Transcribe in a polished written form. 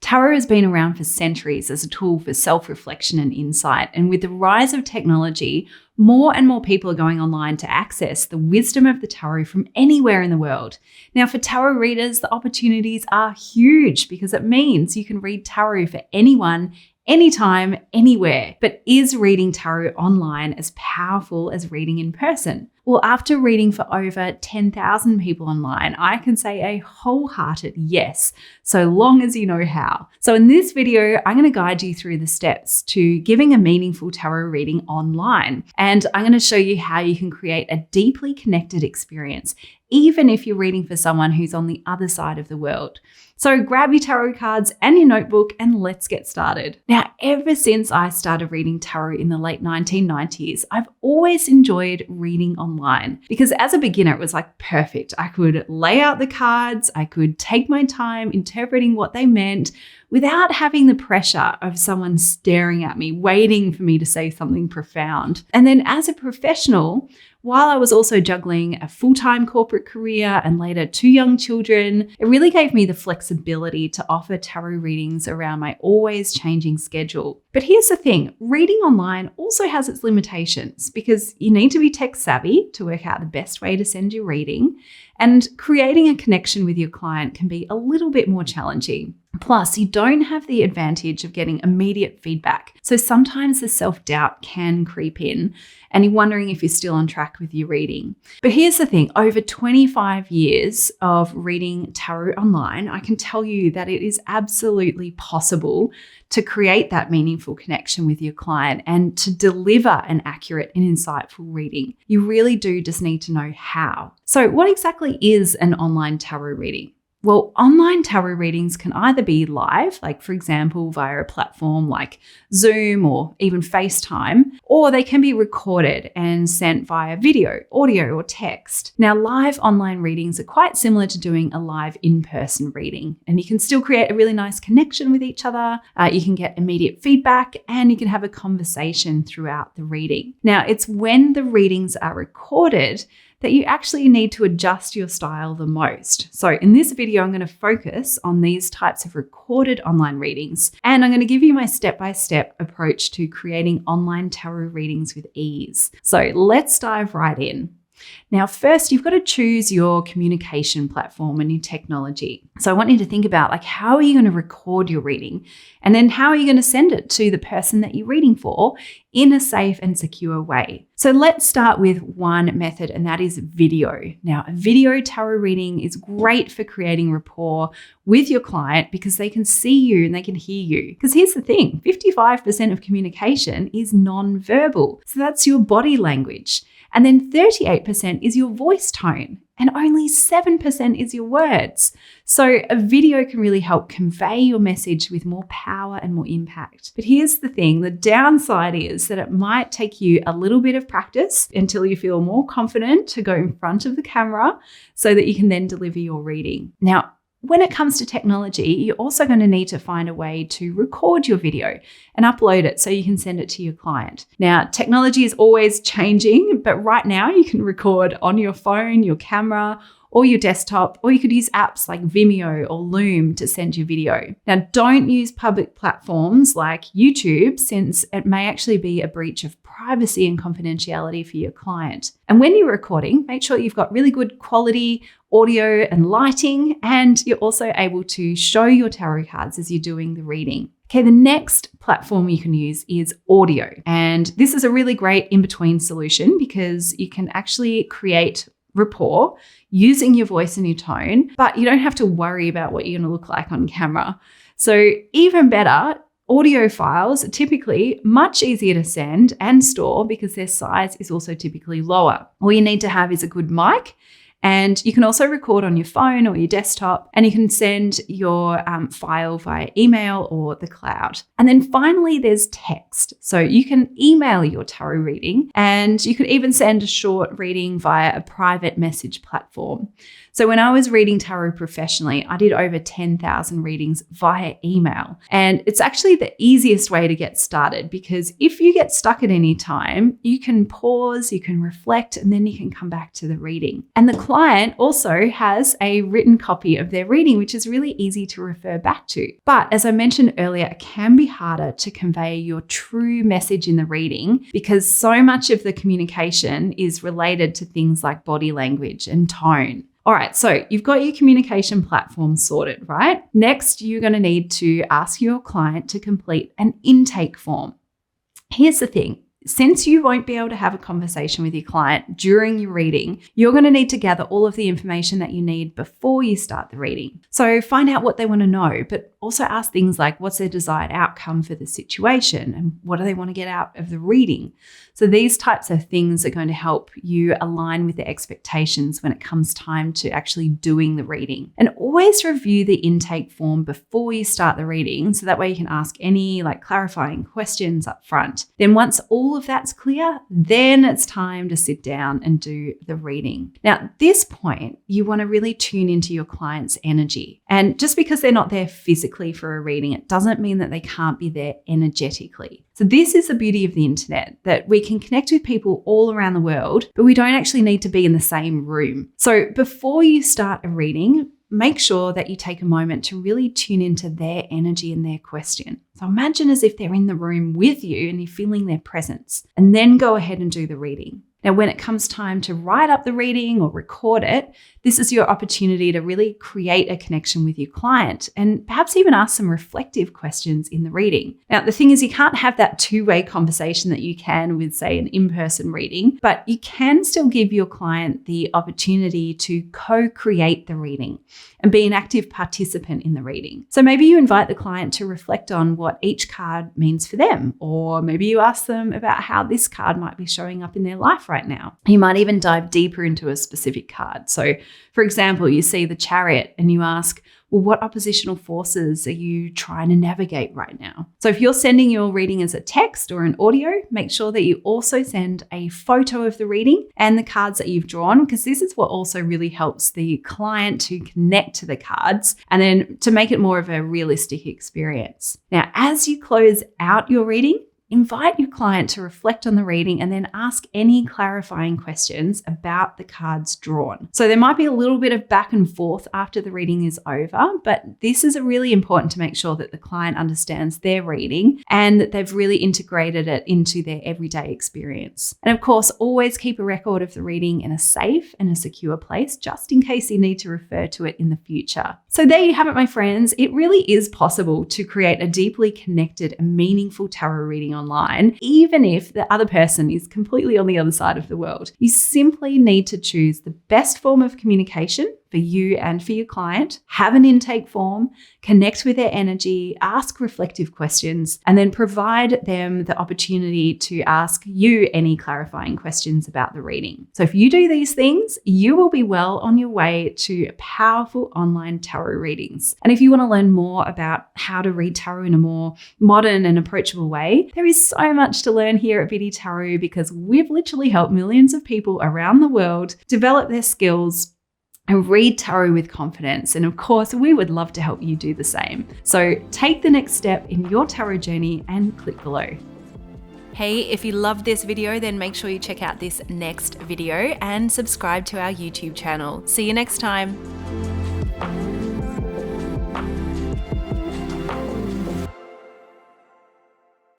Tarot has been around for centuries as a tool for self-reflection and insight. And with the rise of technology, more and more people are going online to access the wisdom of the tarot from anywhere in the world. Now, for tarot readers, the opportunities are huge because it means you can read tarot for anyone, anytime, anywhere. But is reading tarot online as powerful as reading in person? Well, after reading for over 10,000 people online, I can say a wholehearted yes, so long as you know how. So in this video, I'm going to guide you through the steps to giving a meaningful tarot reading online. And I'm going to show you how you can create a deeply connected experience, even if you're reading for someone who's on the other side of the world. So grab your tarot cards and your notebook and let's get started. Now, ever since I started reading tarot in the late 1990s, I've always enjoyed reading online because as a beginner, it was like perfect. I could lay out the cards, I could take my time interpreting what they meant without having the pressure of someone staring at me, waiting for me to say something profound. And then as a professional, while I was also juggling a full-time corporate career and later 2 young children, it really gave me the flexibility to offer tarot readings around my always changing schedule. But here's the thing, reading online also has its limitations because you need to be tech savvy to work out the best way to send your reading, and creating a connection with your client can be a little bit more challenging. Plus, you don't have the advantage of getting immediate feedback. So sometimes the self-doubt can creep in and you're wondering if you're still on track with your reading. But here's the thing, over 25 years of reading tarot online, I can tell you that it is absolutely possible to create that meaningful connection with your client and to deliver an accurate and insightful reading. You really do just need to know how. So what exactly is an online tarot reading? Well, online tarot readings can either be live, like for example, via a platform like Zoom or even FaceTime, or they can be recorded and sent via video, audio, or text. Now, live online readings are quite similar to doing a live in-person reading, and you can still create a really nice connection with each other. You can get immediate feedback and you can have a conversation throughout the reading. Now, it's when the readings are recorded that you actually need to adjust your style the most. So in this video, I'm going to focus on these types of recorded online readings, and I'm going to give you my step-by-step approach to creating online tarot readings with ease. So let's dive right in. Now, first, you've got to choose your communication platform and your technology. So I want you to think about how are you going to record your reading? And then how are you going to send it to the person that you're reading for in a safe and secure way? So let's start with one method, and that is video. Now, a video tarot reading is great for creating rapport with your client because they can see you and they can hear you. Because here's the thing, 55% of communication is non-verbal. So that's your body language. And then 38% is your voice tone, and only 7% is your words. So a video can really help convey your message with more power and more impact. But here's the thing, the downside is that it might take you a little bit of practice until you feel more confident to go in front of the camera so that you can then deliver your reading. Now, when it comes to technology, you're also going to need to find a way to record your video and upload it so you can send it to your client. Now, technology is always changing, but right now you can record on your phone, your camera, or your desktop, or you could use apps like Vimeo or Loom to send your video. Now, don't use public platforms like YouTube, since it may actually be a breach of privacy and confidentiality for your client. And when you're recording, make sure you've got really good quality audio and lighting, and you're also able to show your tarot cards as you're doing the reading. Okay, the next platform you can use is audio. And this is a really great in-between solution because you can actually create rapport using your voice and your tone, but you don't have to worry about what you're going to look like on camera. So even better, audio files are typically much easier to send and store because their size is also typically lower. All you need to have is a good mic, and you can also record on your phone or your desktop, and you can send your file via email or the cloud. And then finally, there's text. So you can email your tarot reading, and you could even send a short reading via a private message platform. So when I was reading tarot professionally, I did over 10,000 readings via email. And it's actually the easiest way to get started because if you get stuck at any time, you can pause, you can reflect, and then you can come back to the reading. And the client also has a written copy of their reading, which is really easy to refer back to. But as I mentioned earlier, it can be harder to convey your true message in the reading because so much of the communication is related to things like body language and tone. All right, so you've got your communication platform sorted, right? Next, you're going to need to ask your client to complete an intake form. Here's the thing. Since you won't be able to have a conversation with your client during your reading, you're going to need to gather all of the information that you need before you start the reading. So find out what they want to know, but also ask things like what's their desired outcome for the situation and what do they want to get out of the reading. So these types of things are going to help you align with the expectations when it comes time to actually doing the reading. And always review the intake form before you start the reading, so that way you can ask any clarifying questions up front. Then once all of that's clear, then it's time to sit down and do the reading. Now, at this point, you want to really tune into your client's energy. And just because they're not there physically for a reading, it doesn't mean that they can't be there energetically. So this is the beauty of the internet, that we can connect with people all around the world, but we don't actually need to be in the same room. So before you start a reading, make sure that you take a moment to really tune into their energy and their question. So imagine as if they're in the room with you and you're feeling their presence, and then go ahead and do the reading. Now, when it comes time to write up the reading or record it, this is your opportunity to really create a connection with your client and perhaps even ask some reflective questions in the reading. Now, the thing is, you can't have that two-way conversation that you can with, say, an in-person reading, but you can still give your client the opportunity to co-create the reading and be an active participant in the reading. So maybe you invite the client to reflect on what each card means for them, or maybe you ask them about how this card might be showing up in their life right now. You might even dive deeper into a specific card. So, for example, you see the Chariot and you ask, well, what oppositional forces are you trying to navigate right now? So if you're sending your reading as a text or an audio, make sure that you also send a photo of the reading and the cards that you've drawn, because this is what also really helps the client to connect to the cards and then to make it more of a realistic experience. Now, as you close out your reading, invite your client to reflect on the reading and then ask any clarifying questions about the cards drawn. So there might be a little bit of back and forth after the reading is over, but this is really important to make sure that the client understands their reading and that they've really integrated it into their everyday experience. And of course, always keep a record of the reading in a safe and a secure place, just in case you need to refer to it in the future. So there you have it, my friends. It really is possible to create a deeply connected and meaningful tarot reading online, even if the other person is completely on the other side of the world. You simply need to choose the best form of communication for you and for your client, have an intake form, connect with their energy, ask reflective questions, and then provide them the opportunity to ask you any clarifying questions about the reading. So if you do these things, you will be well on your way to powerful online tarot readings. And if you want to learn more about how to read tarot in a more modern and approachable way, there is so much to learn here at Biddy Tarot, because we've literally helped millions of people around the world develop their skills and read tarot with confidence. And of course, we would love to help you do the same. So take the next step in your tarot journey and click below. Hey, if you loved this video, then make sure you check out this next video and subscribe to our YouTube channel. See you next time.